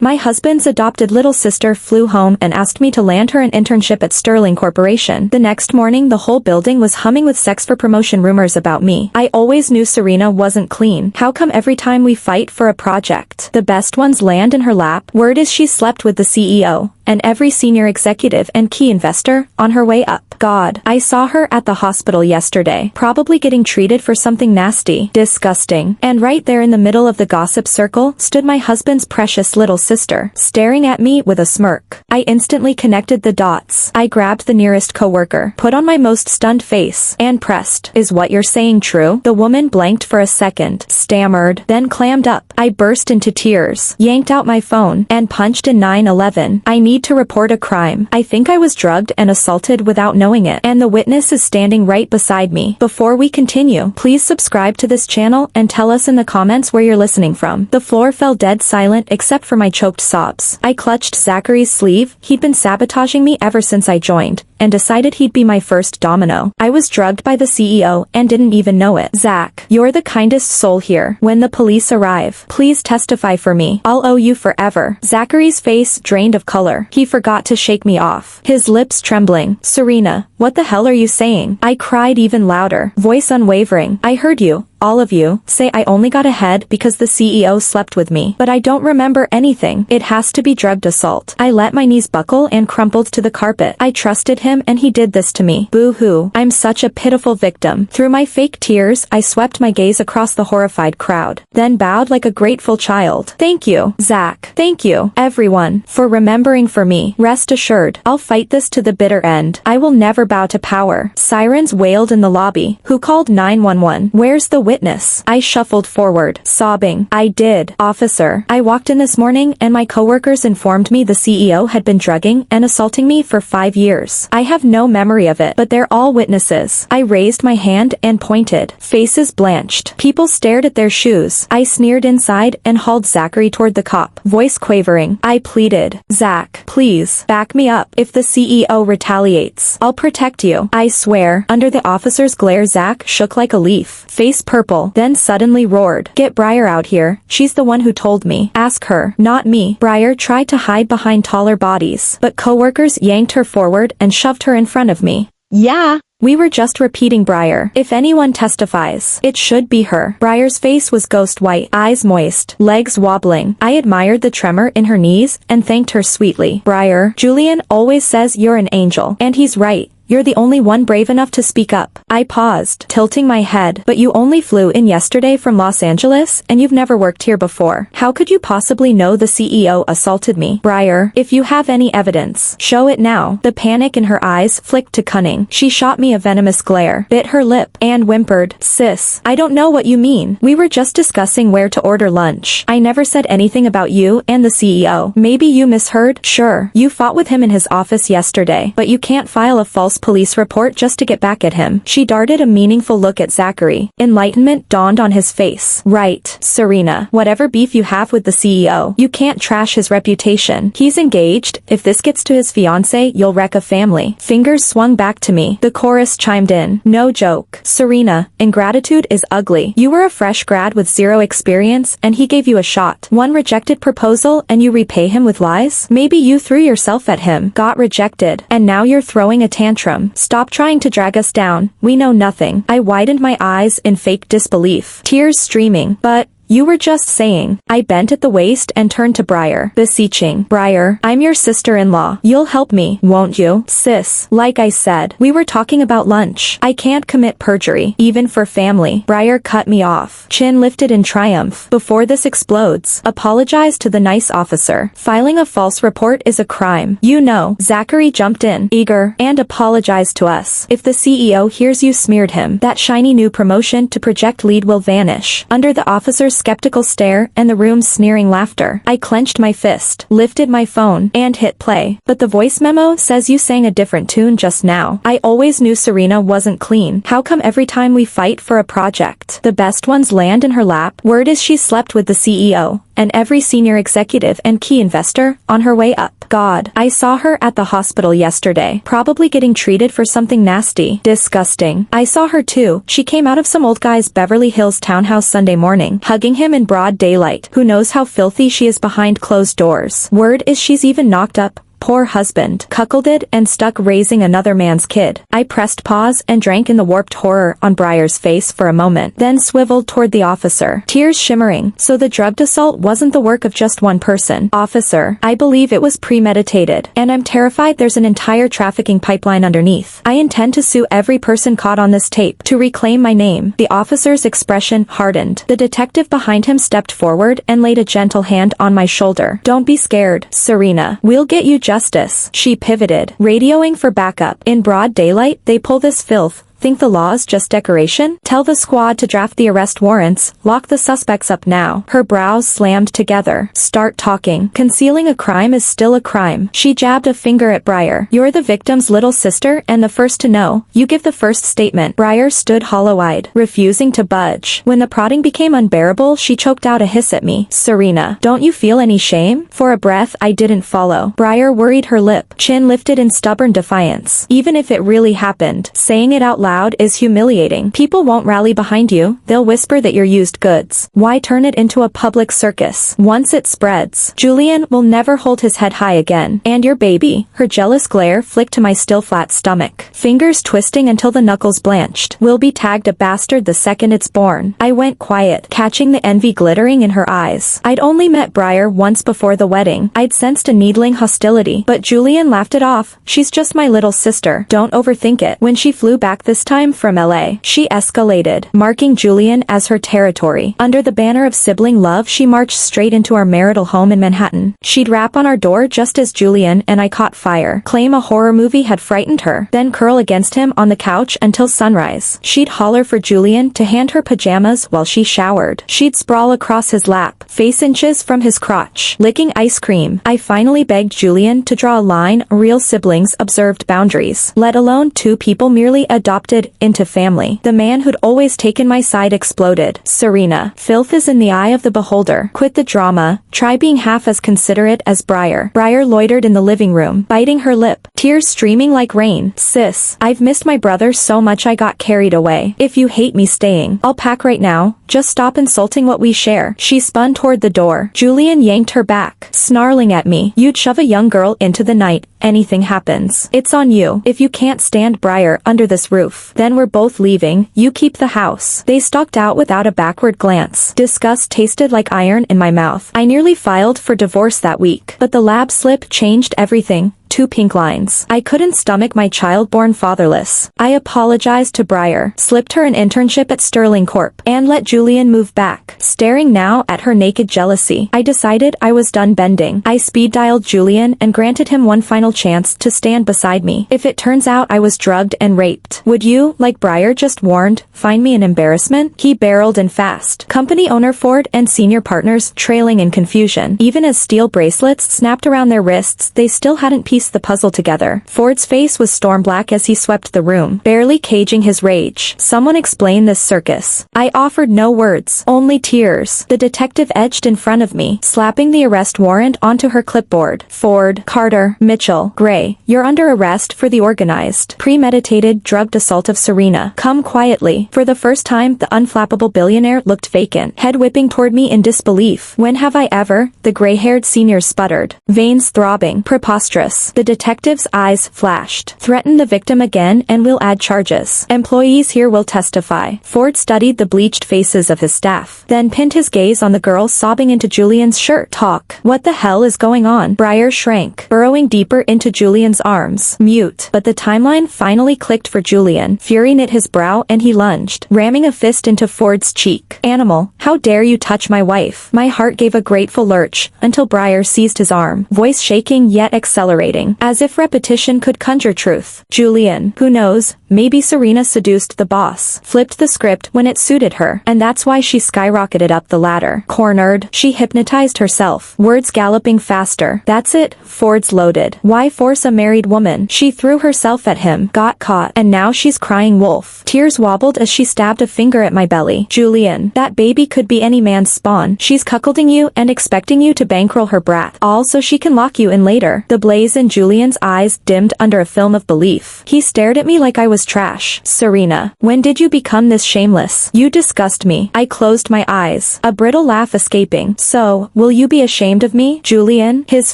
My husband's adopted little sister flew home and asked me to land her an internship at Sterling Corporation. The next morning the whole building was humming with sex for promotion rumors about me. I always knew Serena wasn't clean. How come every time we fight for a project, the best ones land in her lap? Word is she slept with the CEO and every senior executive and key investor on her way up. God, I saw her at the hospital yesterday, probably getting treated for something nasty. Disgusting. And right there in the middle of the gossip circle stood my husband's precious little sister, staring at me with a smirk. I instantly connected the dots. I grabbed the nearest coworker, put on my most stunned face, and pressed, "Is what you're saying true?" The woman blanked for a second, stammered, then clammed up. I burst into tears, yanked out my phone, and punched in 911. I need to report a crime. I think I was drugged and assaulted without knowing it, and the witness is standing right beside me. Before we continue, please subscribe to this channel and tell us in the comments where you're listening from. The floor fell dead silent except for my choked sobs. I clutched Zachary's sleeve. He'd been sabotaging me ever since I joined, and decided he'd be my first domino. I was drugged by the CEO and didn't even know it. Zach, you're the kindest soul here. When the police arrive, please testify for me. I'll owe you forever. Zachary's face drained of color. He forgot to shake me off, his lips trembling. Serena, what the hell are you saying? I cried even louder, voice unwavering. I heard you. All of you say I only got ahead because the CEO slept with me, but I don't remember anything. It has to be drugged assault. I let my knees buckle and crumpled to the carpet. I trusted him and he did this to me. Boo-hoo. I'm such a pitiful victim. Through my fake tears, I swept my gaze across the horrified crowd, then bowed like a grateful child. Thank you, Zach. Thank you, everyone, for remembering for me. Rest assured, I'll fight this to the bitter end. I will never bow to power. Sirens wailed in the lobby. Who called 911? Where's the witness? I shuffled forward, sobbing. I did, officer. I walked in this morning and my coworkers informed me the CEO had been drugging and assaulting me for 5 years. I have no memory of it, but they're all witnesses. I raised my hand and pointed. Faces blanched. People stared at their shoes. I sneered inside and hauled Zachary toward the cop, voice quavering. I pleaded, Zach, please, back me up. If the CEO retaliates, I'll protect you. I swear. Under the officer's glare, Zach shook like a leaf, face purple, then suddenly roared. Get Briar out here. She's the one who told me. Ask her, not me. Briar tried to hide behind taller bodies, but coworkers yanked her forward and shoved her in front of me. Yeah. We were just repeating Briar. If anyone testifies, it should be her. Briar's face was ghost white, eyes moist, legs wobbling. I admired the tremor in her knees and thanked her sweetly. Briar, Julian always says you're an angel, and he's right. You're the only one brave enough to speak up. I paused, tilting my head. But you only flew in yesterday from Los Angeles, and you've never worked here before. How could you possibly know the CEO assaulted me? Briar, if you have any evidence, show it now. The panic in her eyes flicked to cunning. She shot me a venomous glare, bit her lip, and whimpered, Sis, I don't know what you mean. We were just discussing where to order lunch. I never said anything about you and the CEO. Maybe you misheard? Sure, you fought with him in his office yesterday, but you can't file a false police report just to get back at him. She darted a meaningful look at Zachary. Enlightenment dawned on his face. Right, Serena. Whatever beef you have with the CEO, you can't trash his reputation. He's engaged. If this gets to his fiancée, you'll wreck a family. Fingers swung back to me. The chorus chimed in. No joke. Serena, ingratitude is ugly. You were a fresh grad with zero experience, and he gave you a shot. One rejected proposal, and you repay him with lies? Maybe you threw yourself at him, got rejected, and now you're throwing a tantrum. Stop trying to drag us down. We know nothing. I widened my eyes in fake disbelief, tears streaming. But you were just saying. I bent at the waist and turned to Briar, beseeching. Briar, I'm your sister-in-law. You'll help me, won't you? Sis, like I said, we were talking about lunch. I can't commit perjury, even for family. Briar cut me off, chin lifted in triumph. Before this explodes, apologize to the nice officer. Filing a false report is a crime. You know. Zachary jumped in, eager, and apologized to us. If the CEO hears you smeared him, that shiny new promotion to project lead will vanish. Under the officer's skeptical stare and the room's sneering laughter, I clenched my fist, lifted my phone, and hit play. But the voice memo says you sang a different tune just now. I always knew Serena wasn't clean. How come every time we fight for a project, the best ones land in her lap? Word is she slept with the CEO and every senior executive and key investor on her way up. God, I saw her at the hospital yesterday, probably getting treated for something nasty. Disgusting. I saw her too. She came out of some old guy's Beverly Hills townhouse Sunday morning, hugging him in broad daylight. Who knows how filthy she is behind closed doors. Word is she's even knocked up. Poor husband, cuckolded and stuck raising another man's kid. I pressed pause and drank in the warped horror on Briar's face for a moment, then swiveled toward the officer, tears shimmering. So the drugged assault wasn't the work of just one person. Officer, I believe it was premeditated, and I'm terrified there's an entire trafficking pipeline underneath. I intend to sue every person caught on this tape to reclaim my name. The officer's expression hardened. The detective behind him stepped forward and laid a gentle hand on my shoulder. Don't be scared, Serena. We'll get you justice. She pivoted, radioing for backup. In broad daylight, they pull this filth. Think the law's just decoration? Tell the squad to draft the arrest warrants, lock the suspects up now. Her brows slammed together. Start talking. Concealing a crime is still a crime. She jabbed a finger at Briar. You're the victim's little sister and the first to know. You give the first statement. Briar stood hollow-eyed, refusing to budge. When the prodding became unbearable, she choked out a hiss at me. Serena, don't you feel any shame? For a breath, I didn't follow. Briar worried her lip, chin lifted in stubborn defiance. Even if it really happened, saying it out loud is humiliating. People won't rally behind you, they'll whisper that you're used goods. Why turn it into a public circus? Once it spreads, Julian will never hold his head high again. And your baby, her jealous glare flicked to my still flat stomach. Fingers twisting until the knuckles blanched. Will be tagged a bastard the second it's born. I went quiet, catching the envy glittering in her eyes. I'd only met Briar once before the wedding. I'd sensed a needling hostility, but Julian laughed it off. She's just my little sister. Don't overthink it. When she flew back this time from LA, she escalated, marking Julian as her territory. Under the banner of sibling love, she marched straight into our marital home in Manhattan. She'd rap on our door just as Julian and I caught fire, claim a horror movie had frightened her, then curl against him on the couch until sunrise. She'd holler for Julian to hand her pajamas while she showered. She'd sprawl across his lap, face inches from his crotch, licking ice cream. I finally begged Julian to draw a line. Real siblings observed boundaries, let alone two people merely adopted into family. The man who'd always taken my side exploded. Serena, filth is in the eye of the beholder. Quit the drama. Try being half as considerate as Briar. Briar loitered in the living room, biting her lip, tears streaming like rain. Sis, I've missed my brother so much I got carried away. If you hate me staying, I'll pack right now. Just stop insulting what we share. She spun toward the door. Julian yanked her back, snarling at me. You'd shove a young girl into the night. Anything happens, it's on you. If you can't stand Briar under this roof, then we're both leaving. You keep the house. They stalked out without a backward glance. Disgust tasted like iron in my mouth. I nearly filed for divorce that week, but the lab slip changed everything. 2 pink lines. I couldn't stomach my child born fatherless. I apologized to Briar, slipped her an internship at Sterling Corp, and let Julian move back. Staring now at her naked jealousy, I decided I was done bending. I speed-dialed Julian and granted him one final chance to stand beside me. If it turns out I was drugged and raped, would you, like Briar just warned, find me an embarrassment? He barreled in fast. Company owner Ford and senior partners trailing in confusion. Even as steel bracelets snapped around their wrists, they still hadn't pieced the puzzle together. Ford's face was storm black as he swept the room, barely caging his rage. Someone explain this circus. I offered no words, only tears. The detective edged in front of me, slapping the arrest warrant onto her clipboard. Ford, Carter, Mitchell, Gray, you're under arrest for the organized, premeditated, drugged assault of Serena. Come quietly. For the first time, the unflappable billionaire looked vacant, head whipping toward me in disbelief. When have I ever? The gray-haired senior sputtered, veins throbbing. Preposterous. The detective's eyes flashed. Threaten the victim again and we'll add charges. Employees here will testify. Ford studied the bleached faces of his staff, then pinned his gaze on the girl sobbing into Julian's shirt. Talk. What the hell is going on? Briar shrank, burrowing deeper into Julian's arms. Mute. But the timeline finally clicked for Julian. Fury knit his brow and he lunged, ramming a fist into Ford's cheek. Animal, how dare you touch my wife? My heart gave a grateful lurch, until Briar seized his arm, voice shaking yet accelerating. nauseating, as if repetition could conjure truth. Julian, who knows, maybe Serena seduced the boss, flipped the script when it suited her, and that's why she skyrocketed up the ladder. Cornered, she hypnotized herself, words galloping faster. That's it, Ford's loaded. Why force a married woman? She threw herself at him, got caught, and now she's crying wolf. Tears wobbled as she stabbed a finger at my belly. Julian, that baby could be any man's spawn. She's cuckolding you and expecting you to bankroll her brat, all so she can lock you in later. The blaze in Julian's eyes dimmed under a film of belief. He stared at me like I was trash. Serena, when did you become this shameless? You disgust me. I closed my eyes, a brittle laugh escaping. So, will you be ashamed of me? Julian, his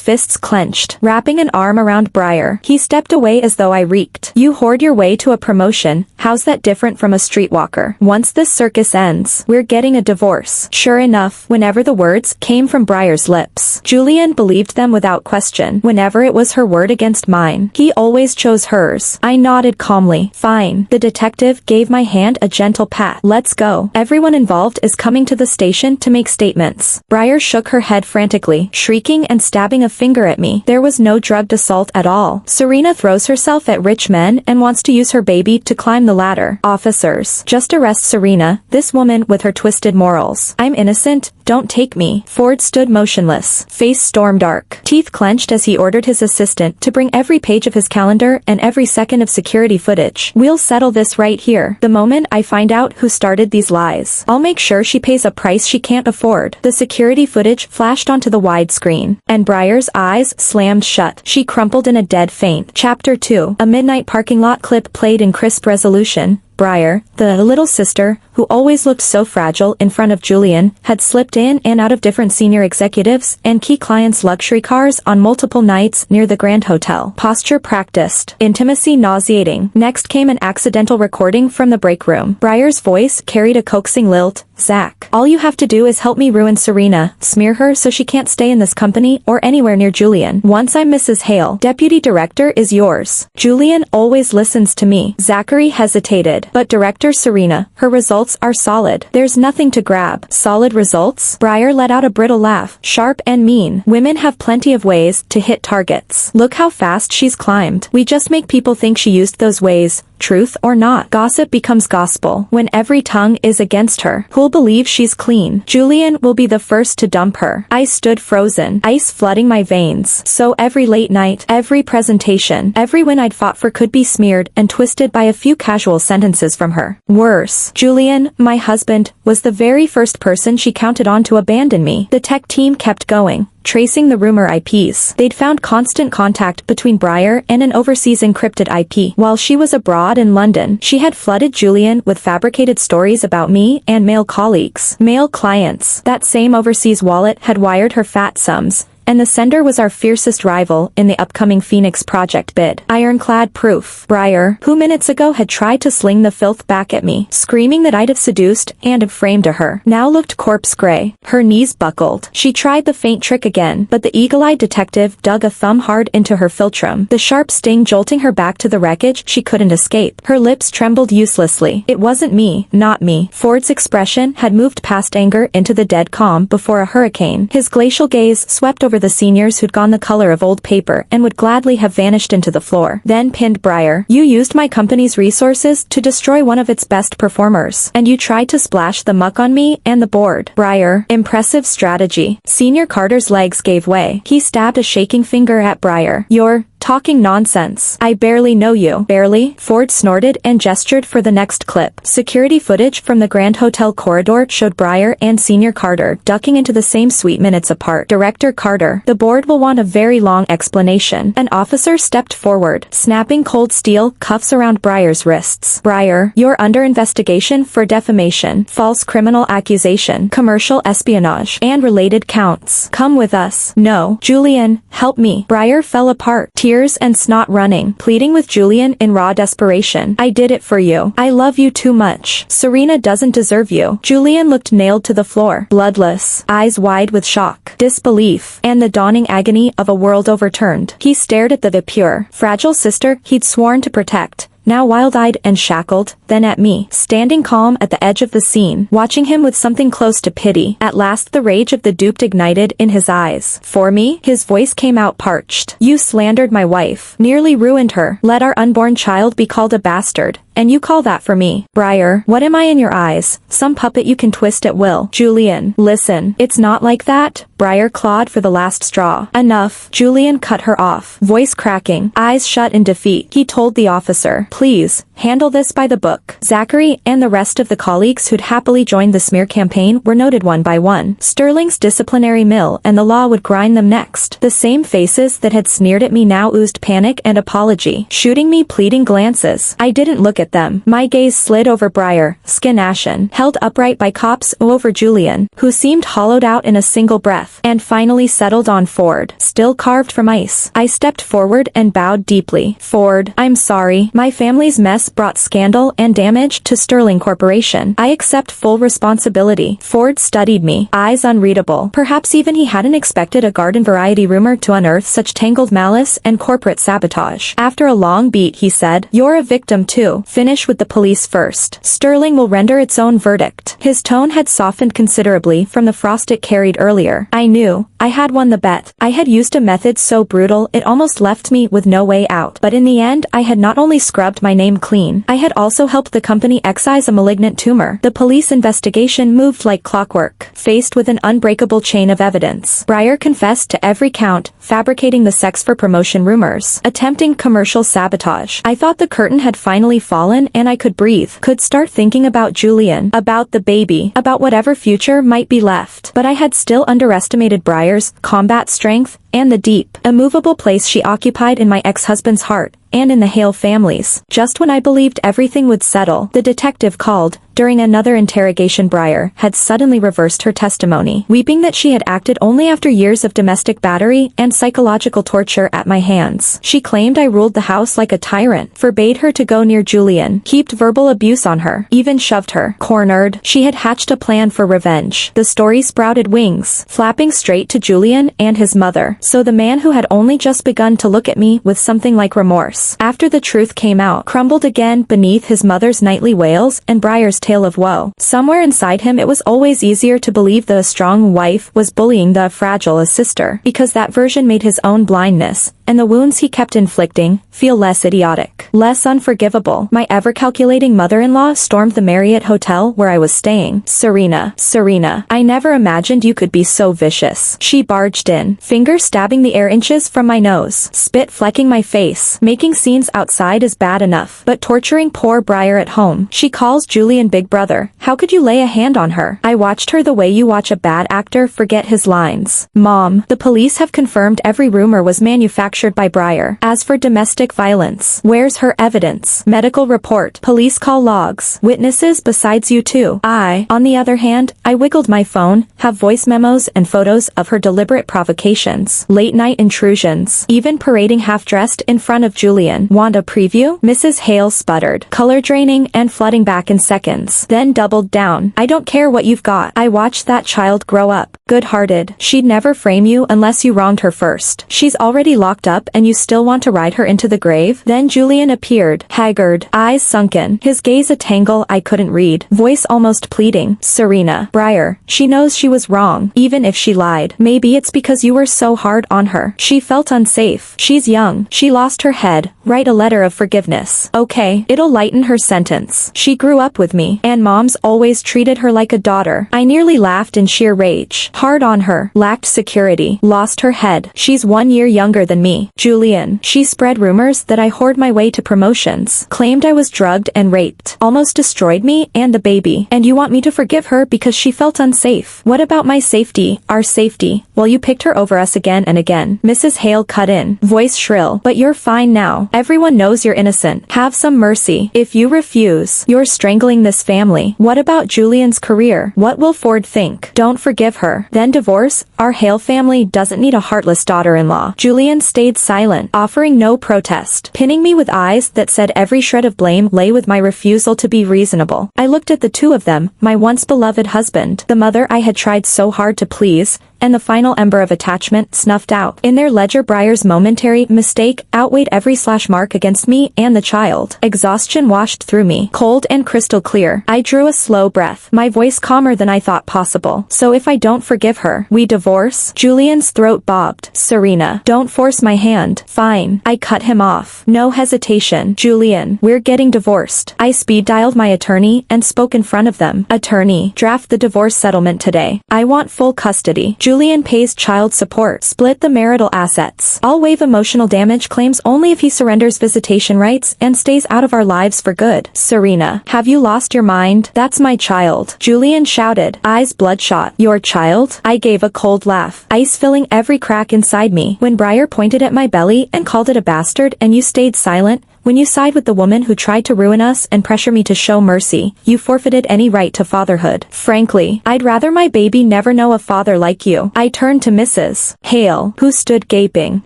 fists clenched, wrapping an arm around Briar. He stepped away as though I reeked. You hoard your way to a promotion. How's that different from a streetwalker? Once this circus ends, we're getting a divorce. Sure enough, whenever the words came from Briar's lips, Julian believed them without question. Whenever it was her word against mine, he always chose hers. I nodded calmly. Fine. The detective gave my hand a gentle pat. Let's go. Everyone involved is coming to the station to make statements. Briar shook her head frantically, shrieking and stabbing a finger at me. There was no drugged assault at all. Serena throws herself at rich men and wants to use her baby to climb the ladder. Officers, just arrest Serena, this woman with her twisted morals. I'm innocent, don't take me. Ford stood motionless, face storm dark, teeth clenched as he ordered his assistant to bring every page of his calendar and every second of security footage. We'll settle this right here. The moment I find out who started these lies, I'll make sure she pays a price she can't afford. The security footage flashed onto the widescreen, and Briar's eyes slammed shut. She crumpled in a dead faint. Chapter 2. A midnight parking lot clip played in crisp resolution. Briar, the little sister, who always looked so fragile in front of Julian, had slipped in and out of different senior executives and key clients' luxury cars on multiple nights near the Grand Hotel. Posture practiced. Intimacy nauseating. Next came an accidental recording from the break room. Briar's voice carried a coaxing lilt. Zach, all you have to do is help me ruin Serena, smear her so she can't stay in this company or anywhere near Julian. Once I'm Mrs. Hale, deputy director is yours. Julian always listens to me. Zachary hesitated. But Director Serena, her results are solid. There's nothing to grab. Solid results? Briar let out a brittle laugh, sharp and mean. Women have plenty of ways to hit targets. Look how fast she's climbed. We just make people think she used those ways. Truth or not, gossip becomes gospel when every tongue is against her. Who'll believe she's clean? Julian will be the first to dump her. I stood frozen, ice flooding my veins. So every late night, every presentation, every win I'd fought for could be smeared and twisted by a few casual sentences from her. Worse, Julian, my husband, was the very first person she counted on to abandon me. The tech team kept going, tracing the rumor IPs. They'd found constant contact between Briar and an overseas encrypted IP. While she was abroad in London, she had flooded Julian with fabricated stories about me and male colleagues, male clients. That same overseas wallet had wired her fat sums, and the sender was our fiercest rival in the upcoming Phoenix project bid. Ironclad proof. Briar, who minutes ago had tried to sling the filth back at me, screaming that I'd have seduced and have framed her, now looked corpse gray. Her knees buckled. She tried the faint trick again, but the eagle-eyed detective dug a thumb hard into her philtrum, the sharp sting jolting her back to the wreckage she couldn't escape. Her lips trembled uselessly. It wasn't me, not me. Ford's expression had moved past anger into the dead calm before a hurricane. His glacial gaze swept over the seniors who'd gone the color of old paper and would gladly have vanished into the floor. Then pinned Briar. You used my company's resources to destroy one of its best performers, and you tried to splash the muck on me and the board. Briar, impressive strategy. Senior Carter's legs gave way. He stabbed a shaking finger at Briar. You're talking nonsense. I barely know you. Barely? Ford snorted and gestured for the next clip. Security footage from the Grand Hotel corridor showed Briar and Senior Carter ducking into the same suite minutes apart. Director Carter, the board will want a very long explanation. An officer stepped forward, snapping cold steel cuffs around Briar's wrists. Briar, you're under investigation for defamation, false criminal accusation, commercial espionage, and related counts. Come with us. No. Julian, help me. Briar fell apart. Tears and snot running, pleading with Julian in raw desperation. I did it for you. I love you too much. Serena doesn't deserve you. Julian looked nailed to the floor, bloodless, eyes wide with shock, disbelief, and the dawning agony of a world overturned. He stared at the pure, fragile sister he'd sworn to protect, now wild-eyed and shackled, then at me, standing calm at the edge of the scene, watching him with something close to pity. At last the rage of the duped ignited in his eyes. For me? His voice came out parched. You slandered my wife, nearly ruined her, let our unborn child be called a bastard. And you call that for me? Briar, what am I in your eyes? Some puppet you can twist at will. Julian, listen, it's not like that. Briar clawed for the last straw. Enough. Julian cut her off, voice cracking, eyes shut in defeat. He told the officer, please, handle this by the book. Zachary and the rest of the colleagues who'd happily joined the smear campaign were noted one by one. Sterling's disciplinary mill and the law would grind them next. The same faces that had sneered at me now oozed panic and apology, shooting me pleading glances. I didn't look at them. My gaze slid over Briar, skin ashen, held upright by cops, over Julian, who seemed hollowed out in a single breath, and finally settled on Ford, still carved from ice. I stepped forward and bowed deeply. Ford, I'm sorry. My family's mess brought scandal and damage to Sterling Corporation. I accept full responsibility. Ford studied me, eyes unreadable. Perhaps even he hadn't expected a garden variety rumor to unearth such tangled malice and corporate sabotage. After a long beat he said, you're a victim too. Finish with the police first. Sterling will render its own verdict. His tone had softened considerably from the frost it carried earlier. I knew I had won the bet. I had used a method so brutal it almost left me with no way out. But in the end I had not only scrubbed my name clean, I had also helped the company excise a malignant tumor. The police investigation moved like clockwork, faced with an unbreakable chain of evidence. Briar confessed to every count, fabricating the sex for promotion rumors, attempting commercial sabotage. I thought the curtain had finally fallen and I could breathe, could start thinking about Julian, about the baby, about whatever future might be left. But I had still underestimated Briar's combat strength and the deep, immovable place she occupied in my ex-husband's heart, and in the Hale family's. Just when I believed everything would settle, the detective called. During another interrogation Briar had suddenly reversed her testimony, weeping that she had acted only after years of domestic battery and psychological torture at my hands. She claimed I ruled the house like a tyrant, forbade her to go near Julian, heaped verbal abuse on her, even shoved her. Cornered, she had hatched a plan for revenge. The story sprouted wings, flapping straight to Julian and his mother. So the man who had only just begun to look at me with something like remorse, after the truth came out, crumbled again beneath his mother's nightly wails and Briar's tale of woe. Somewhere inside him it was always easier to believe the strong wife was bullying the fragile sister, because that version made his own blindness, and the wounds he kept inflicting, feel less idiotic, less unforgivable. My ever-calculating mother-in-law stormed the Marriott hotel where I was staying. Serena, I never imagined you could be so vicious. She barged in, finger stabbing the air inches from my nose, spit flecking my face. Making scenes outside is bad enough, but torturing poor Briar at home. She calls Julian Big Brother. How could you lay a hand on her? I watched her the way you watch a bad actor forget his lines. Mom, the police have confirmed every rumor was manufactured by Briar. As for domestic violence, where's her evidence? Medical report, police call logs, witnesses besides you two. On the other hand, I wiggled my phone, have voice memos and photos of her deliberate provocations, late-night intrusions, even parading half-dressed in front of Julian. Want a preview? Mrs. Hale sputtered, color draining and flooding back in seconds, then doubled down. I don't care what you've got. I watched that child grow up, good-hearted. She'd never frame you unless you wronged her first. She's already locked up and you still want to ride her into the grave? Then Julian appeared, haggard, eyes sunken, his gaze a tangle I couldn't read, voice almost pleading. Serena, Briar, she knows she was wrong, even if she lied. Maybe it's because you were so hard on her. She felt unsafe. She's young. She lost her head. Write a letter of forgiveness. Okay, it'll lighten her sentence. She grew up with me, and Mom's always treated her like a daughter. I nearly laughed in sheer rage. Hard on her, lacked security, lost her head. She's 1 year younger than me. Julian, she spread rumors that I whored my way to promotions, claimed I was drugged and raped, almost destroyed me and the baby. And you want me to forgive her because she felt unsafe? What about my safety, our safety? Well, you picked her over us again and again. Mrs. Hale cut in, voice shrill. But you're fine now. Everyone knows you're innocent. Have some mercy. If you refuse, you're strangling this family. What about Julian's career? What will Ford think? Don't forgive her. Then divorce? Our Hale family doesn't need a heartless daughter-in-law. Julian stayed silent, offering no protest, pinning me with eyes that said every shred of blame lay with my refusal to be reasonable. I looked at the two of them, my once beloved husband, the mother I had tried so hard to please, and the final ember of attachment snuffed out. In their ledger, Briar's momentary mistake outweighed every slash mark against me and the child. Exhaustion washed through me, cold and crystal clear. I drew a slow breath, my voice calmer than I thought possible. So if I don't forgive her, we divorce? Julian's throat bobbed. Serena, don't force my hand. Fine. I cut him off. No hesitation. Julian, we're getting divorced. I speed dialed my attorney and spoke in front of them. Attorney, draft the divorce settlement today. I want full custody. Julian pays child support. Split the marital assets. I'll waive emotional damage claims only if he surrenders visitation rights and stays out of our lives for good. Serena, have you lost your mind? That's my child. Julian shouted, eyes bloodshot. Your child? I gave a cold laugh, ice filling every crack inside me. When Briar pointed at my belly and called it a bastard and you stayed silent, when you side with the woman who tried to ruin us and pressure me to show mercy, you forfeited any right to fatherhood. Frankly, I'd rather my baby never know a father like you. I turned to Mrs. Hale, who stood gaping,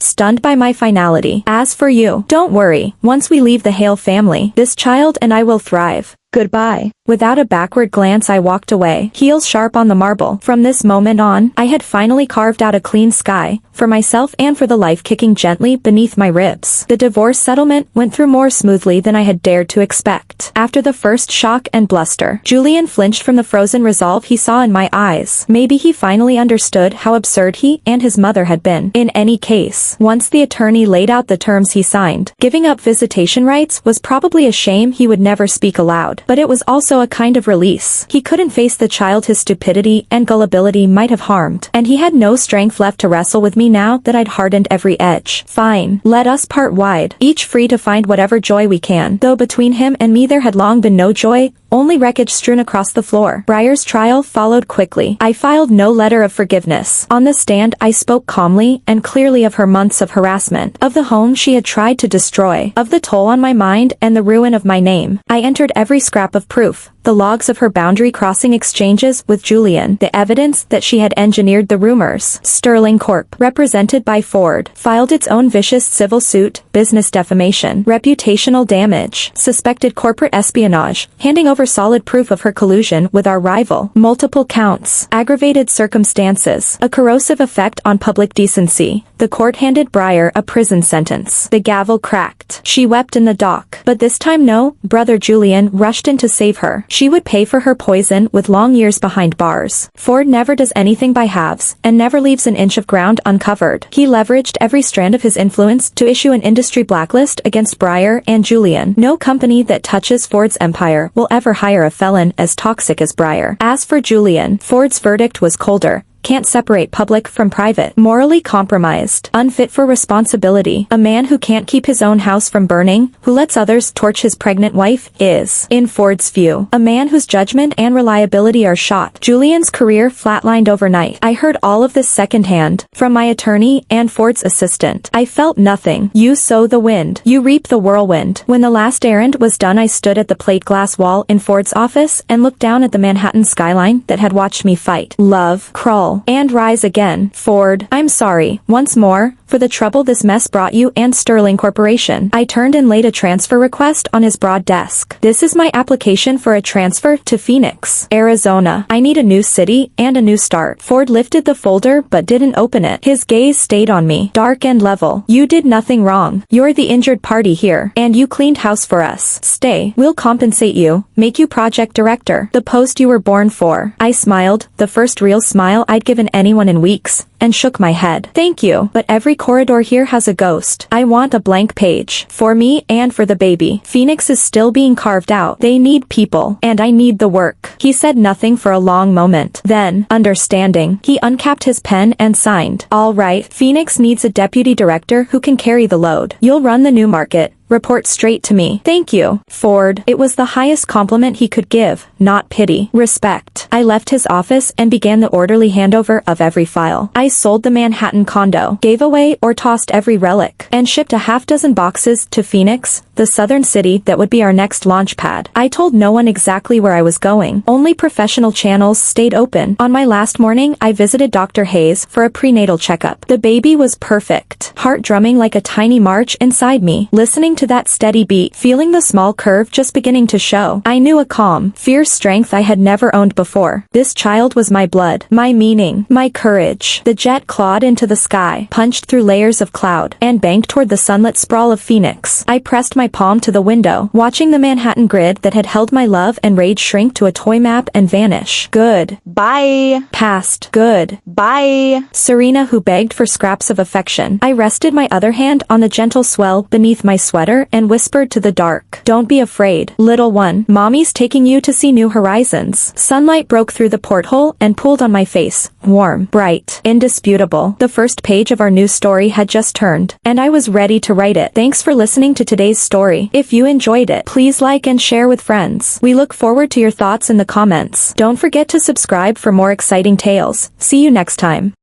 stunned by my finality. As for you, don't worry. Once we leave the Hale family, this child and I will thrive. Goodbye. Without a backward glance I walked away, heels sharp on the marble. From this moment on, I had finally carved out a clean sky, for myself and for the life kicking gently beneath my ribs. The divorce settlement went through more smoothly than I had dared to expect. After the first shock and bluster, Julian flinched from the frozen resolve he saw in my eyes. Maybe he finally understood how absurd he and his mother had been. In any case, once the attorney laid out the terms he signed, giving up visitation rights was probably a shame he would never speak aloud. But it was also a kind of release. He couldn't face the child his stupidity and gullibility might have harmed, and he had no strength left to wrestle with me now that I'd hardened every edge. Fine, let us part wide, each free to find whatever joy we can. Though between him and me there had long been no joy, only wreckage strewn across the floor. Briar's trial followed quickly. I filed no letter of forgiveness. On the stand I spoke calmly and clearly of her months of harassment, of the home she had tried to destroy, of the toll on my mind and the ruin of my name. I entered every scrap of proof, the logs of her boundary-crossing exchanges with Julian, the evidence that she had engineered the rumors. Sterling Corp., represented by Ford, filed its own vicious civil suit, business defamation, reputational damage, suspected corporate espionage, handing over solid proof of her collusion with our rival, multiple counts, aggravated circumstances, a corrosive effect on public decency. The court handed Briar a prison sentence. The gavel cracked. She wept in the dock. But this time no, brother Julian rushed in to save her. She would pay for her poison with long years behind bars. Ford never does anything by halves, and never leaves an inch of ground uncovered. He leveraged every strand of his influence to issue an industry blacklist against Briar and Julian. No company that touches Ford's empire will ever hire a felon as toxic as Briar. As for Julian, Ford's verdict was colder. Can't separate public from private, morally compromised, unfit for responsibility, a man who can't keep his own house from burning, who lets others torch his pregnant wife, is, in Ford's view, a man whose judgment and reliability are shot. Julian's career flatlined overnight. I heard all of this secondhand, from my attorney and Ford's assistant. I felt nothing. You sow the wind, you reap the whirlwind. When the last errand was done I stood at the plate glass wall in Ford's office and looked down at the Manhattan skyline that had watched me fight, love, crawl, and rise again. Ford, I'm sorry, once more, for the trouble this mess brought you and Sterling Corporation. I turned and laid a transfer request on his broad desk. This is my application for a transfer to Phoenix, Arizona. I need a new city and a new start. Ford lifted the folder but didn't open it. His gaze stayed on me, dark and level. You did nothing wrong. You're the injured party here, and you cleaned house for us. Stay. We'll compensate you, make you project director, the post you were born for. I smiled, the first real smile I'd given anyone in weeks, and shook my head. Thank you, but every corridor here has a ghost. I want a blank page. For me and for the baby. Phoenix is still being carved out. They need people, and I need the work. He said nothing for a long moment. Then, understanding, he uncapped his pen and signed. All right, Phoenix needs a deputy director who can carry the load. You'll run the new market. Report straight to me. Thank you, Ford. It was the highest compliment he could give, not pity. Respect. I left his office and began the orderly handover of every file. I sold the Manhattan condo, gave away or tossed every relic, and shipped a half-dozen boxes to Phoenix, the the southern city that would be our next launch pad. I told no one exactly where I was going. Only professional channels stayed open. On my last morning, I visited Dr. Hayes for a prenatal checkup. The baby was perfect. Heart drumming like a tiny march inside me. Listening to that steady beat, feeling the small curve just beginning to show. I knew a calm, fierce strength I had never owned before. This child was my blood, my meaning, my courage. The jet clawed into the sky, punched through layers of cloud, and banked toward the sunlit sprawl of Phoenix. I pressed my palm to the window, watching the Manhattan grid that had held my love and rage shrink to a toy map and vanish. Good. Bye. Past. Good. Bye. Serena, who begged for scraps of affection. I rested my other hand on the gentle swell beneath my sweater and whispered to the dark. Don't be afraid, little one. Mommy's taking you to see new horizons. Sunlight broke through the porthole and pooled on my face. Warm, bright, indisputable. The first page of our new story had just turned, and I was ready to write it. Thanks for listening to today's story. If you enjoyed it, please like and share with friends. We look forward to your thoughts in the comments. Don't forget to subscribe for more exciting tales. See you next time.